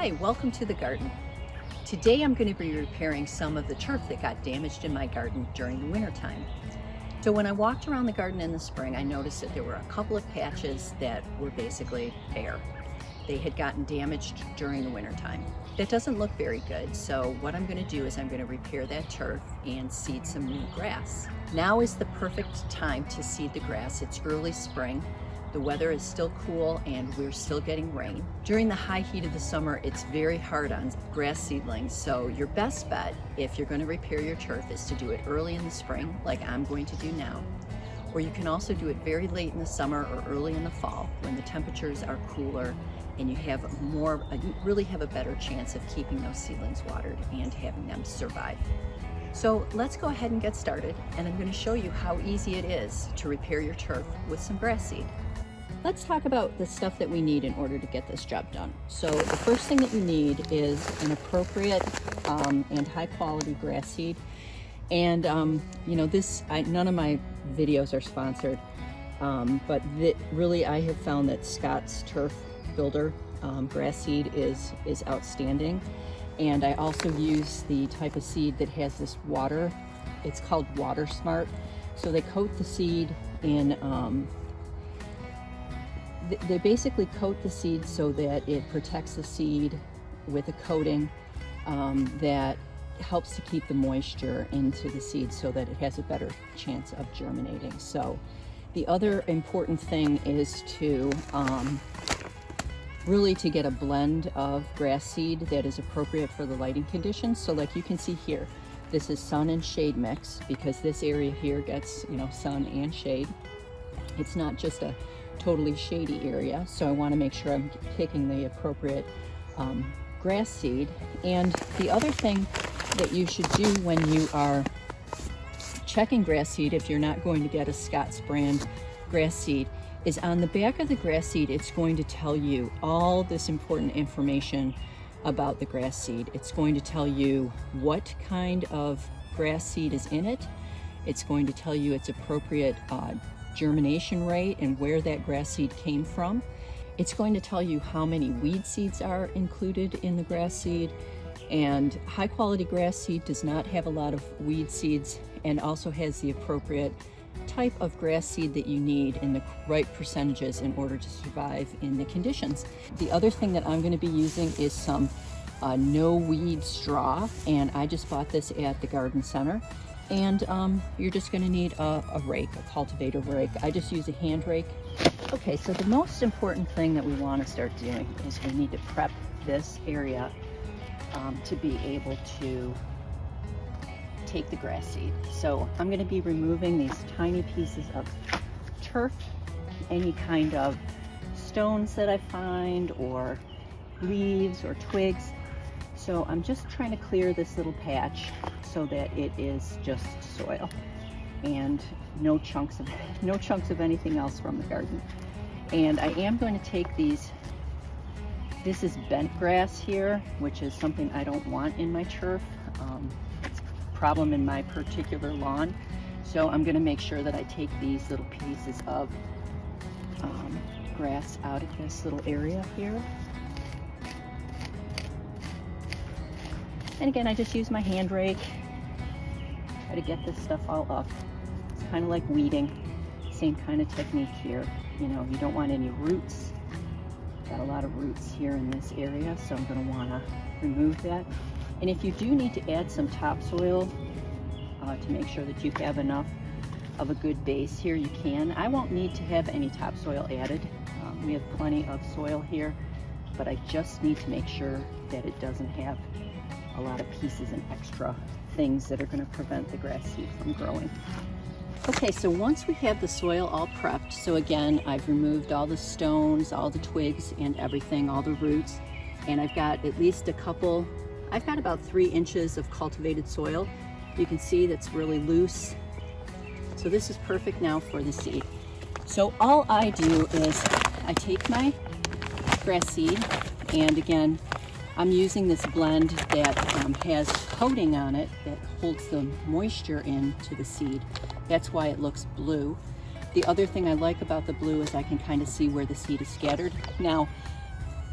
Hi, welcome to the garden. Today I'm going to be repairing some of the turf that got damaged in my garden during the winter time. So when I walked around the garden in the spring, I noticed that there were a couple of patches that were basically bare. They had gotten damaged during the winter time. That doesn't look very good, so what I'm going to do is I'm going to repair that turf and seed some new grass. Now is the perfect time to seed the grass. It's early spring. The weather is still cool and we're still getting rain. During the high heat of the summer, it's very hard on grass seedlings, so your best bet if you're going to repair your turf is to do it early in the spring, like I'm going to do now. Or you can also do it very late in the summer or early in the fall when the temperatures are cooler and you really have a better chance of keeping those seedlings watered and having them survive. So let's go ahead and get started, and I'm going to show you how easy it is to repair your turf with some grass seed. Let's talk about the stuff that we need in order to get this job done. So the first thing that you need is an appropriate and high quality grass seed. And none of my videos are sponsored, but really I have found that Scott's Turf Builder grass seed is outstanding. And I also use the type of seed that has this water. It's called Water Smart. So they coat the seed in they basically coat the seed so that it protects the seed with a coating that helps to keep the moisture into the seed so that it has a better chance of germinating. So the other important thing is to really to get a blend of grass seed that is appropriate for the lighting conditions. So like you can see here, this is sun and shade mix because this area here gets sun and shade. It's not just a totally shady area, so I want to make sure I'm picking the appropriate grass seed. And the other thing that you should do when you are checking grass seed, if you're not going to get a Scott's brand grass seed, is on the back of the grass seed it's going to tell you all this important information about the grass seed. It's going to tell you what kind of grass seed is in it. It's going to tell you its appropriate germination rate and where that grass seed came from. It's going to tell you how many weed seeds are included in the grass seed, and high quality grass seed does not have a lot of weed seeds and also has the appropriate type of grass seed that you need in the right percentages in order to survive in the conditions. The other thing that I'm going to be using is some no weed straw, and I just bought this at the garden center. And you're just going to need a rake, a cultivator rake. I just use a hand rake. Okay, so the most important thing that we want to start doing is we need to prep this area to be able to take the grass seed. So I'm going to be removing these tiny pieces of turf, any kind of stones that I find, or leaves or twigs. So I'm just trying to clear this little patch so that it is just soil and no chunks of anything else from the garden. And I am going to take these, this is bent grass here, which is something I don't want in my turf. It's a problem in my particular lawn. So I'm going to make sure that I take these little pieces of grass out of this little area here. And again, I just use my hand rake, try to get this stuff all up. It's kind of like weeding, same kind of technique here. You don't want any roots. Got a lot of roots here in this area, so I'm going to want to remove that. And if you do need to add some topsoil to make sure that you have enough of a good base here, you can. I won't need to have any topsoil added. We have plenty of soil here, but I just need to make sure that it doesn't have a lot of pieces and extra things that are going to prevent the grass seed from growing. Okay, so once we have the soil all prepped, so again, I've removed all the stones, all the twigs and everything, all the roots, and I've got at least I've got about 3 inches of cultivated soil. You can see that's really loose. So this is perfect now for the seed. So all I do is I take my grass seed, and again, I'm using this blend that has coating on it that holds the moisture into the seed. That's why it looks blue. The other thing I like about the blue is I can kind of see where the seed is scattered. Now,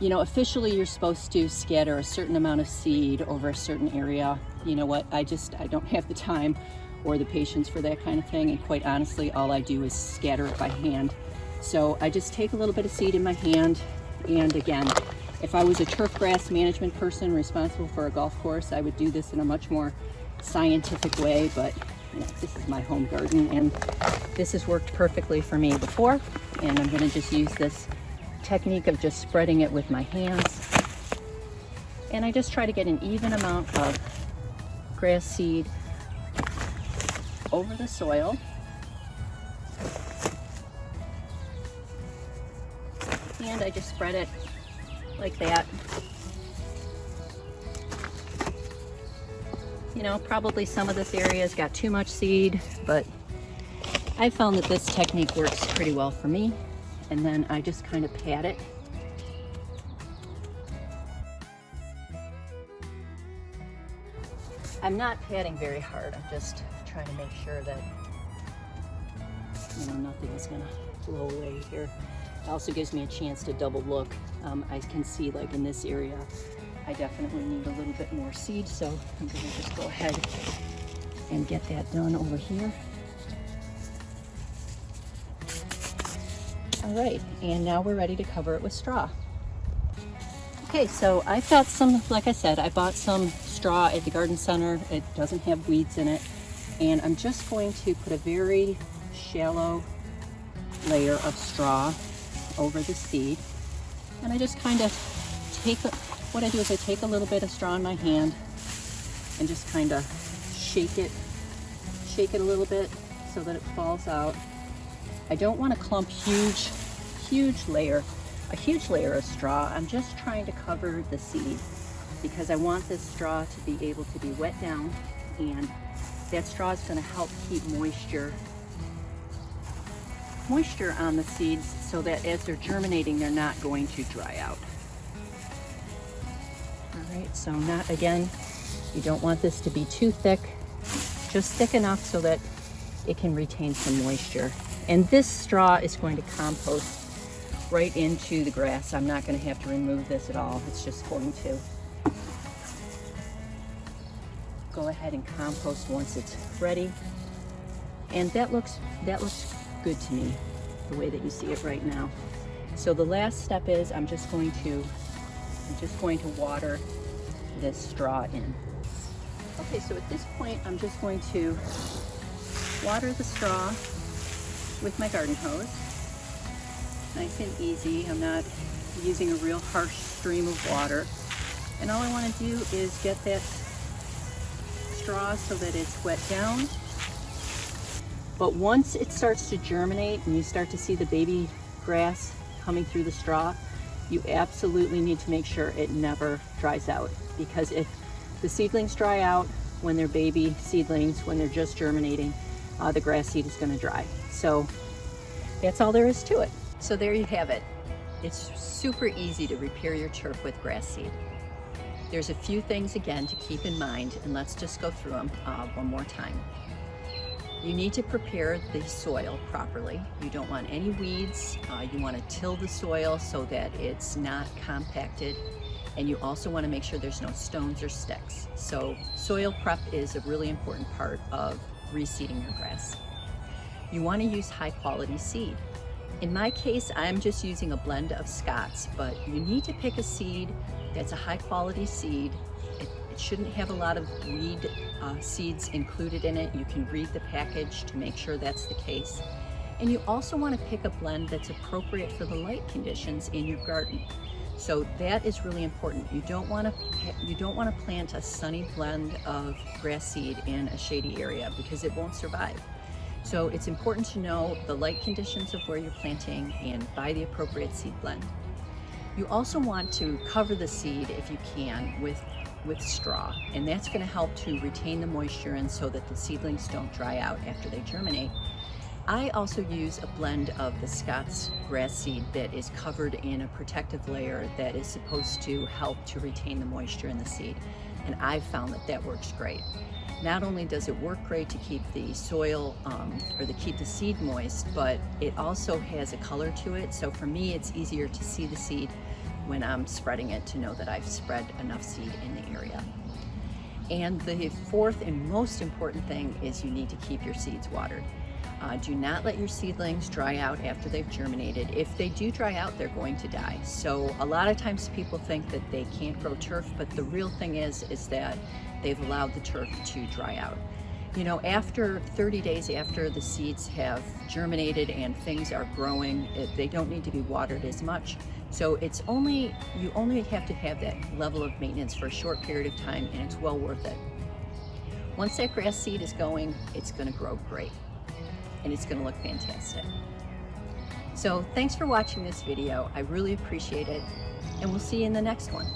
You know, officially you're supposed to scatter a certain amount of seed over a certain area. You know what, I don't have the time or the patience for that kind of thing, and quite honestly, all I do is scatter it by hand. So I just take a little bit of seed in my hand, and again, if I was a turf grass management person responsible for a golf course, I would do this in a much more scientific way, but you know, this is my home garden, and this has worked perfectly for me before, and I'm gonna just use this technique of just spreading it with my hands. And I just try to get an even amount of grass seed over the soil. And I just spread it like that. You know, probably some of this area has got too much seed, but I found that this technique works pretty well for me. And then I just kind of pat it. I'm not patting very hard. I'm just trying to make sure that, you know, nothing is gonna blow away here. It also gives me a chance to double look. I can see, like in this area, I definitely need a little bit more seed, so I'm gonna just go ahead and get that done over here. All right, and now we're ready to cover it with straw. Okay, so I've got some, like I said, I bought some straw at the garden center. It doesn't have weeds in it. And I'm just going to put a very shallow layer of straw over the seed. And I just kind of what I do is I take a little bit of straw in my hand and just kind of shake it a little bit so that it falls out. I don't want to clump a huge layer of straw. I'm just trying to cover the seed because I want this straw to be able to be wet down, and that straw is going to help keep moisture on the seeds so that as they're germinating, they're not going to dry out. All right, so not, again, you don't want this to be too thick, just thick enough so that it can retain some moisture. And this straw is going to compost right into the grass. I'm not going to have to remove this at all. It's just going to go ahead and compost once it's ready. And that looks good to me, the way that you see it right now. So the last step is I'm just going to water this straw in. Okay, so at this point I'm just going to water the straw with my garden hose. Nice and easy. I'm not using a real harsh stream of water. And all I want to do is get that straw so that it's wet down. But once it starts to germinate and you start to see the baby grass coming through the straw, you absolutely need to make sure it never dries out, because if the seedlings dry out when they're baby seedlings, when they're just germinating, the grass seed is going to dry. So that's all there is to it. So there you have it. It's super easy to repair your turf with grass seed. There's a few things again to keep in mind, and let's just go through them one more time. You need to prepare the soil properly. You don't want any weeds. You want to till the soil so that it's not compacted. And you also want to make sure there's no stones or sticks. So soil prep is a really important part of reseeding your grass. You want to use high quality seed. In my case, I'm just using a blend of Scots, but you need to pick a seed that's a high quality seed. It shouldn't have a lot of weed seeds included in it. You can read the package to make sure that's the case. And you also want to pick a blend that's appropriate for the light conditions in your garden. So that is really important. You don't want to plant a sunny blend of grass seed in a shady area because it won't survive. So it's important to know the light conditions of where you're planting and buy the appropriate seed blend. You also want to cover the seed, if you can, with straw, and that's going to help to retain the moisture and so that the seedlings don't dry out after they germinate. I also use a blend of the Scots grass seed that is covered in a protective layer that is supposed to help to retain the moisture in the seed, and I've found that that works great. Not only does it work great to keep the soil or to keep the seed moist, but it also has a color to it. So for me, it's easier to see the seed when I'm spreading it to know that I've spread enough seed in the area. And the fourth and most important thing is you need to keep your seeds watered. Do not let your seedlings dry out after they've germinated. If they do dry out, they're going to die. So a lot of times people think that they can't grow turf, but the real thing is that they've allowed the turf to dry out. You know, after 30 days after the seeds have germinated and things are growing, they don't need to be watered as much. So you only have to have that level of maintenance for a short period of time, and it's well worth it. Once that grass seed is going, it's going to grow great and it's going to look fantastic. So thanks for watching this video. I really appreciate it, and we'll see you in the next one.